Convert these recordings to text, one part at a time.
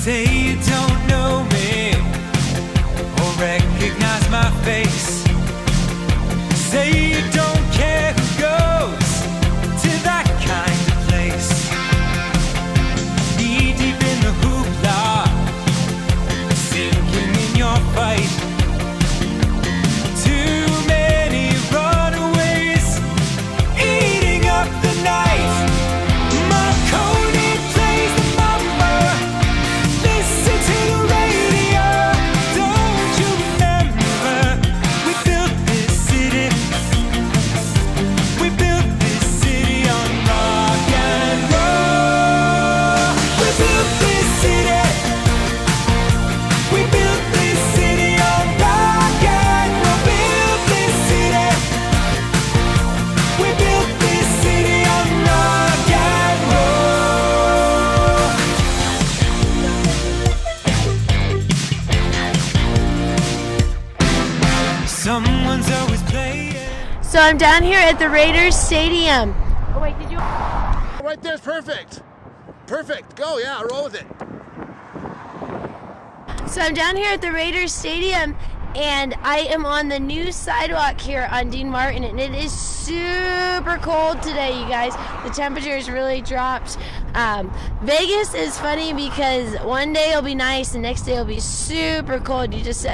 Say you don't know me or recognize my face. Say you don't care who goes to that kind of place. Knee deep in the hoopla, sinking in your fight. Too many runaways eating up the night. Marconi plays the mama. Listen to the radio. Don't you remember? We built this city. We built this city on rock and roll. We built this city. We built this city on rock and roll. Built this city. We built this city on rock and roll. Someone's always playing. So I'm down here at the Raider Stadium. Oh wait, did you? Right there's perfect. Perfect. Go, yeah, roll with it. So I'm down here at the Raider Stadium, and I am on the new sidewalk here on Dean Martin, and it is super cold today, you guys. The temperature has really dropped. Vegas is funny because one day it'll be nice, the next day it'll be super cold. You just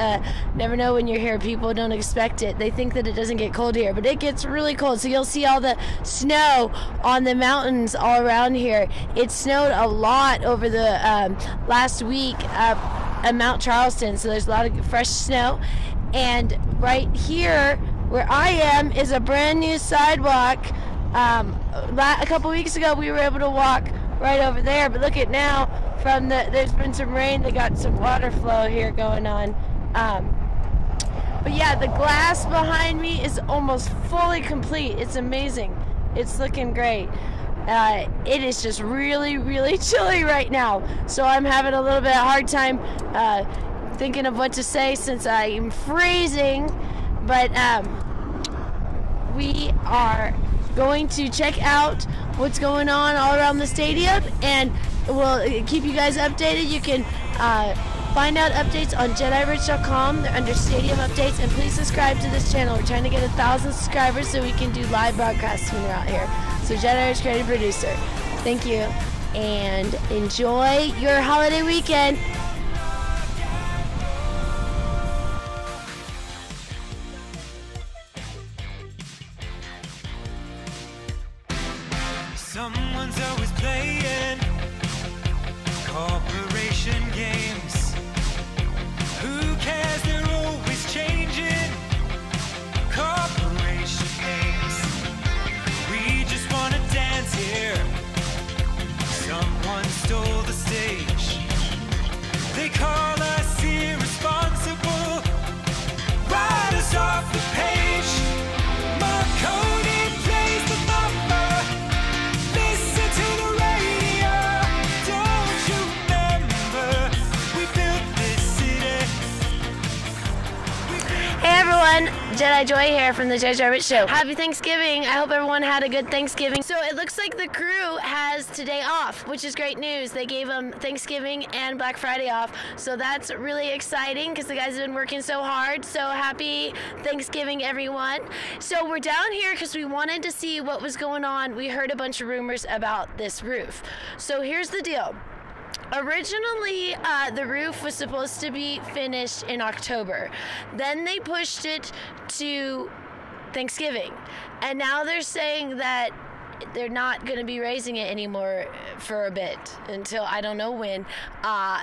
never know when you're here. People don't expect it. They think that it doesn't get cold here, but it gets really cold. So you'll see all the snow on the mountains all around here. It snowed a lot over the last week at Mount Charleston, so there's a lot of fresh snow. And right here where I am is a brand new sidewalk. A couple weeks ago we were able to walk right over there, but look at now, there's been some rain, they got some water flow here going on. But yeah, the glass behind me is almost fully complete. It's amazing. It's looking great. It is just really, really chilly right now, so I'm having a little bit of a hard time thinking of what to say since I'm freezing. But we are going to check out what's going on all around the stadium, and we'll keep you guys updated. You can find out updates on JediRich.com. They're under stadium updates, and please subscribe to this channel. We're trying to get 1,000 subscribers so we can do live broadcasts when we're out here. So Jedi Rich, creative producer. Thank you, and enjoy your holiday weekend. Someone's always playing corporation games. Who cares? They're always changing corporation names. We just wanna dance here. Someone stole the stage. They call us irresponsible. Write us off the page. Marconi plays the mama. Listen to the radio. Don't you remember? We built this city. Hey everyone, Jedi Joy here from the Jedi Rich Show. Happy Thanksgiving. I hope everyone had a good Thanksgiving. So it looks like the crew has today off, which is great news. They gave them Thanksgiving and Black Friday off, so that's really exciting because the guys have been working so hard. So happy Thanksgiving, everyone. So we're down here because we wanted to see what was going on. We heard a bunch of rumors about this roof. So here's the deal. Originally, the roof was supposed to be finished in October. Then they pushed it to Thanksgiving. And now they're saying that they're not going to be raising it anymore for a bit until I don't know when.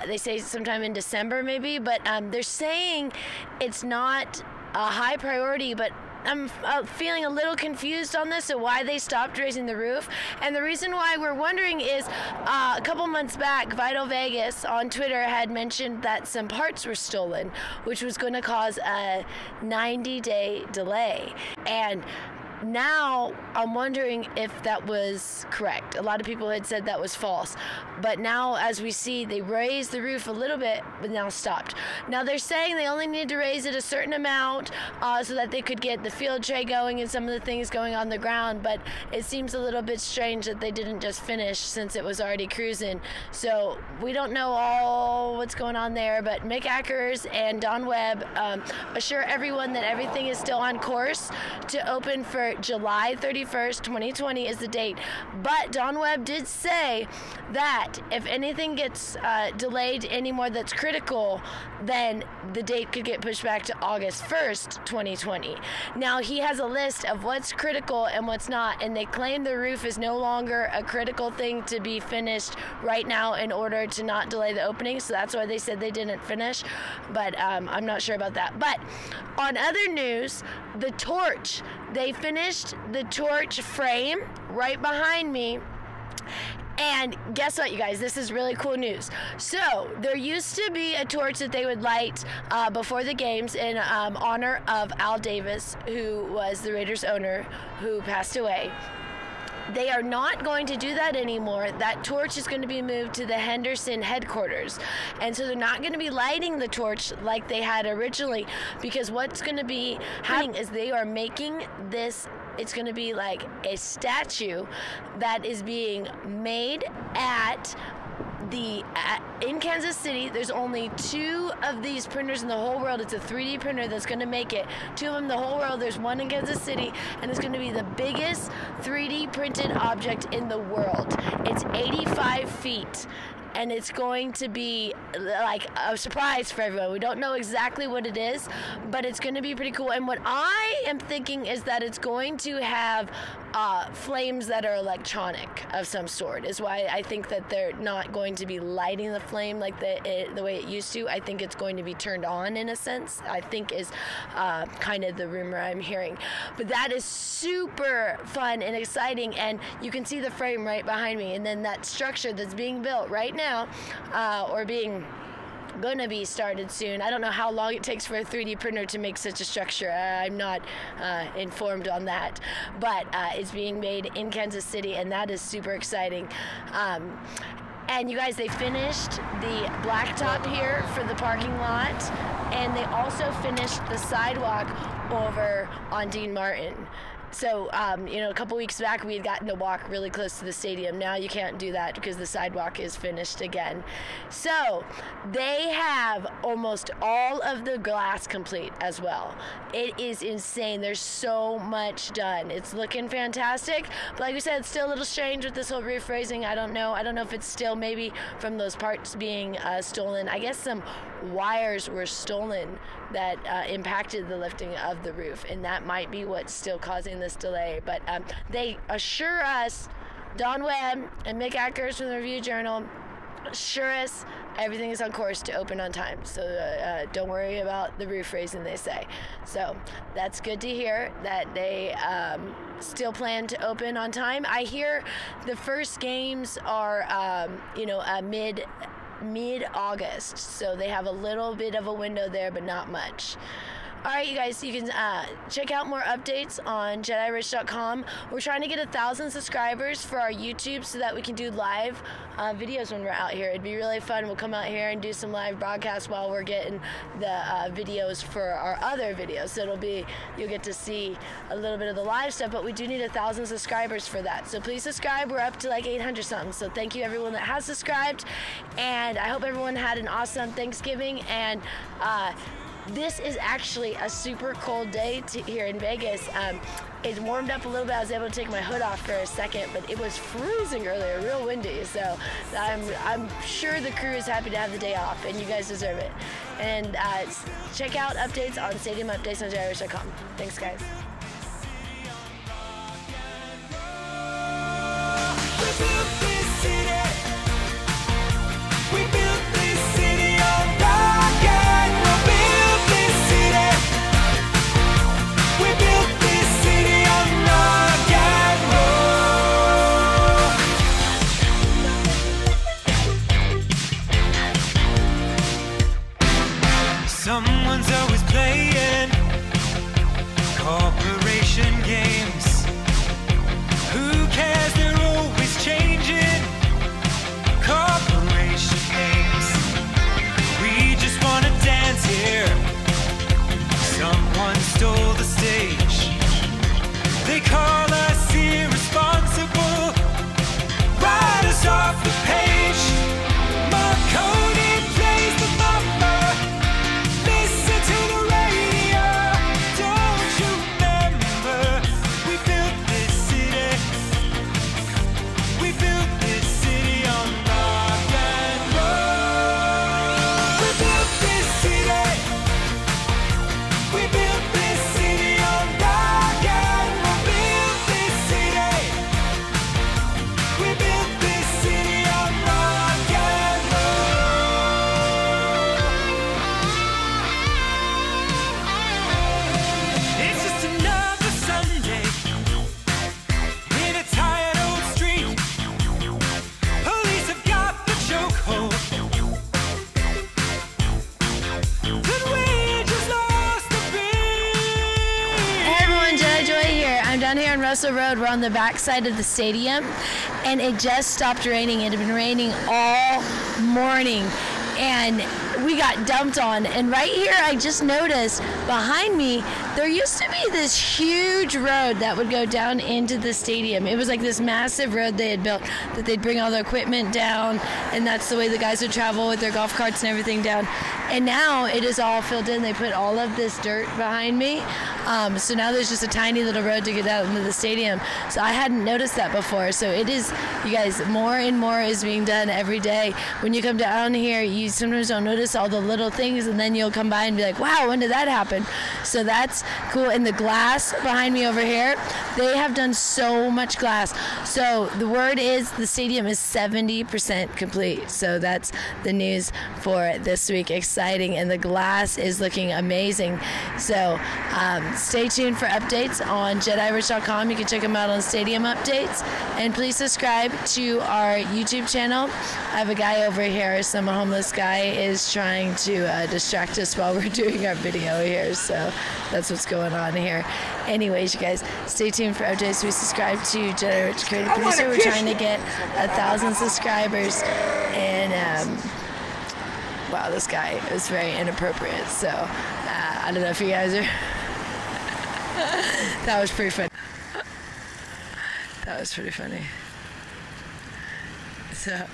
They say sometime in December maybe, but they're saying it's not a high priority, but I'm feeling a little confused on this and why they stopped raising the roof. And the reason why we're wondering is a couple months back, Vital Vegas on Twitter had mentioned that some parts were stolen, which was going to cause a 90-day delay. And now I'm wondering if that was correct. A lot of people had said that was false. But now, as we see, they raised the roof a little bit, but now stopped. Now they're saying they only need to raise it a certain amount so that they could get the field tray going and some of the things going on the ground. But it seems a little bit strange that they didn't just finish since it was already cruising. So we don't know all what's going on there. But Mick Ackers and Don Webb assure everyone that everything is still on course to open for July 31st, 2020 is the date. But Don Webb did say that if anything gets delayed anymore that's critical, then the date could get pushed back to August 1st, 2020. Now, he has a list of what's critical and what's not, and they claim the roof is no longer a critical thing to be finished right now in order to not delay the opening, so that's why they said they didn't finish, but I'm not sure about that. But on other news, the torch, they finished the torch frame right behind me. And guess what, you guys? This is really cool news. So there used to be a torch that they would light before the games in honor of Al Davis, who was the Raiders owner who passed away. They are not going to do that anymore. That torch is going to be moved to the Henderson headquarters. And so they're not going to be lighting the torch like they had originally, because what's going to be happening is they are making this, it's going to be like a statue that is being made at in Kansas City. There's only 2 of these printers in the whole world. It's a 3D printer that's going to make it. 2 of them in the whole world. There's one in Kansas City, and it's going to be the biggest 3D printed object in the world. It's 85 feet. And it's going to be like a surprise for everyone. We don't know exactly what it is, but it's going to be pretty cool. And what I am thinking is that it's going to have flames that are electronic of some sort, is why I think that they're not going to be lighting the flame like the way it used to. I think it's going to be turned on in a sense, I think is kind of the rumor I'm hearing. But that is super fun and exciting, and you can see the frame right behind me, and then that structure that's being built right now, or gonna be started soon. I don't know how long it takes for a 3D printer to make such a structure. I'm not informed on that, but it's being made in Kansas City, and that is super exciting. And you guys, they finished the blacktop here for the parking lot, and they also finished the sidewalk over on Dean Martin. So, a couple weeks back we had gotten to walk really close to the stadium. Now you can't do that because the sidewalk is finished again. So, they have almost all of the glass complete as well. It is insane. There's so much done. It's looking fantastic. But like we said, it's still a little strange with this whole roof raising. I don't know if it's still maybe from those parts being stolen. I guess some wires were stolen that impacted the lifting of the roof, and that might be what's still causing this delay. But they assure us, Don Webb and Mick Ackers from the Review-Journal assure us everything is on course to open on time. So don't worry about the roof raising, they say. So that's good to hear that they still plan to open on time. I hear the first games are mid-August, so they have a little bit of a window there, but not much. All right, you guys, you can check out more updates on JediRich.com. We're trying to get 1,000 subscribers for our YouTube so that we can do live videos when we're out here. It'd be really fun. We'll come out here and do some live broadcasts while we're getting the videos for our other videos. So you'll get to see a little bit of the live stuff, but we do need 1,000 subscribers for that. So please subscribe. We're up to like 800 something. So thank you everyone that has subscribed, and I hope everyone had an awesome Thanksgiving. And this is actually a super cold day here in Vegas. It warmed up a little bit. I was able to take my hood off for a second, but it was freezing earlier, real windy. So I'm sure the crew is happy to have the day off, and you guys deserve it. And check out updates on Stadium Updates on JediRich.com. Thanks, guys. Someone's always playing corporation games. across the road. We're on the back side of the stadium, and it just stopped raining. It had been raining all morning, and we got dumped on. And right here, I just noticed behind me, there used to be this huge road that would go down into the stadium. It was like this massive road they had built that they'd bring all the equipment down, and that's the way the guys would travel with their golf carts and everything down. And now it is all filled in. They put all of this dirt behind me. So now there's just a tiny little road to get out into the stadium. So I hadn't noticed that before. So it is, you guys, more and more is being done every day. When you come down here, you sometimes don't notice all the little things, and then you'll come by and be like, wow, when did that happen? So that's cool. And the glass behind me over here, they have done so much glass. So the word is the stadium is 70% complete. So that's the news for this week. Exciting. And the glass is looking amazing. So stay tuned for updates on JediRich.com. You can check them out on stadium updates. And please subscribe to our YouTube channel. I have a guy over here, some homeless guy is trying to distract us while we're doing our video here. So that's what's going on here. Anyways, you guys, stay tuned for updates. We subscribe to Jedi Rich, creative producer. We're trying to get 1,000 subscribers. And wow, this guy is very inappropriate. So I don't know if you guys are. That was pretty funny. That was pretty funny. So,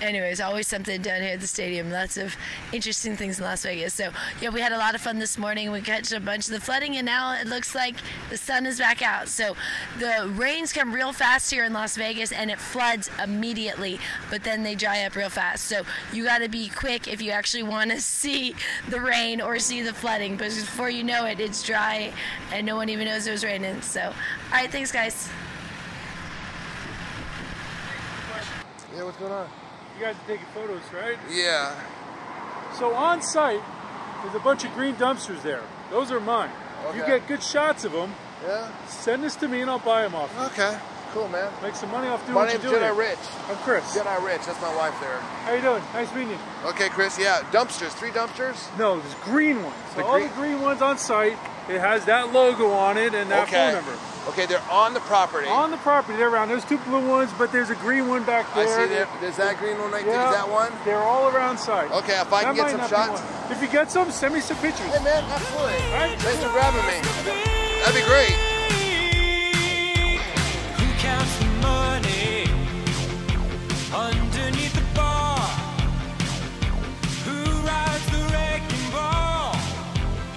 anyways, always something down here at the stadium. Lots of interesting things in Las Vegas. So, yeah, we had a lot of fun this morning. We catch a bunch of the flooding, and now it looks like the sun is back out. So, the rains come real fast here in Las Vegas, and it floods immediately, but then they dry up real fast. So, you got to be quick if you actually want to see the rain or see the flooding, because before you know it, it's dry, and no one even knows it was raining. So, all right, thanks, guys. Yeah, what's going on? You guys are taking photos, right? Yeah. So on site, there's a bunch of green dumpsters there. Those are mine. Okay. You get good shots of them. Yeah. Send this to me and I'll buy them off you. Okay. Cool, man. Make some money off doing My what name's you're doing. Jedi Rich. I'm Chris. Jedi Rich. That's my wife there. How you doing? Nice meeting you. Okay, Chris. Yeah. Dumpsters. 3 dumpsters? No, there's green ones. So The all green- the green ones on site, it has that logo on it and that phone number. Okay, they're on the property. On the property, they're around. There's 2 blue ones, but there's a green one back there. I see there. There's that green one right there. Yeah, Is that one? They're all around site. Okay, if I can get some shots. If you get some, send me some pictures. Hey, man, absolutely. All right? Thanks for grabbing me. That'd be great. Who counts the money underneath the bar? Who rides the wrecking ball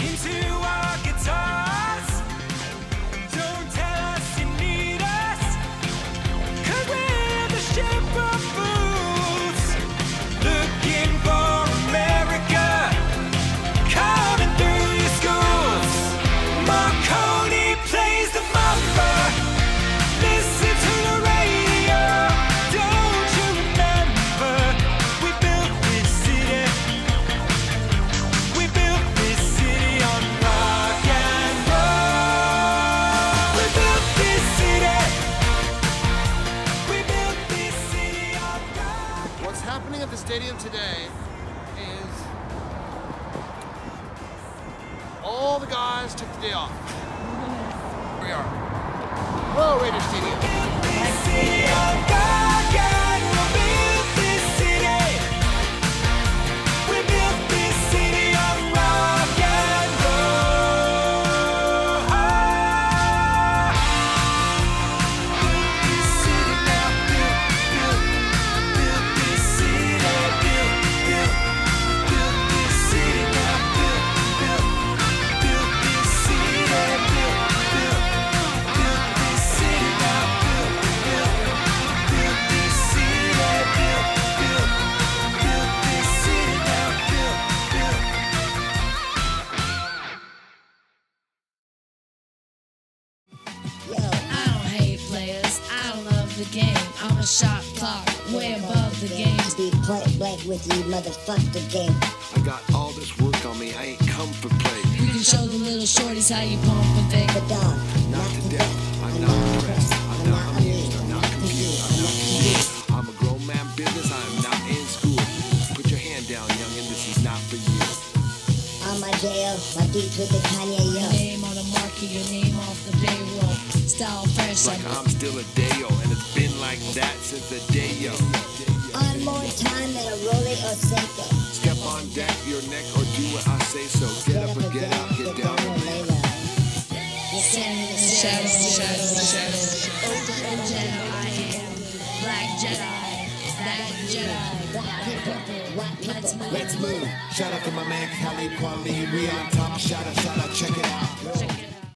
into our guitars? Don't tell us you need us, 'cause we're the ship of fools, looking for America, coming through your schools. Marconi plays the mama. Listen to the radio. Don't you remember? We built this city. We built this city on rock and roll. We built this city. We built this city on rock. What's happening at the stadium today is all the guys took the day off. Here we are. Whoa, Raider Stadium. This city on rock and roll. Built this city. We built this city on rock and roll. Built this city now. Built this city. Built this city now. Built this city. Built this city now. Built this city. Built this city now. Yo, I don't hate players, I love the game. I'm a shot clock, way above the game. Be point blank with you, motherfuck the game. I got all this work on me, I ain't come for play. You can show the little shorties how you pump a thing. But dog, Not to death, I'm not impressed, I'm not amused, I'm not confused, I'm not confused. I'm a grown man business, I am not in school. Put your hand down, youngin', this is not for you. on my jail, my beats with the Kanye, yo. Your name on the market, your name off the payroll. Style like I'm still a Deo, and it's been like that since the day, yo. On more time than a rollie or Seiko. Step on deck, your neck, or do what I say so. Get up or get out, get down and lay low. Shadows. Open Jedi. Black Jedi. That Jedi. Let's move. Shout out to my man Khalid Kweli. We on top. Shout out, check it out.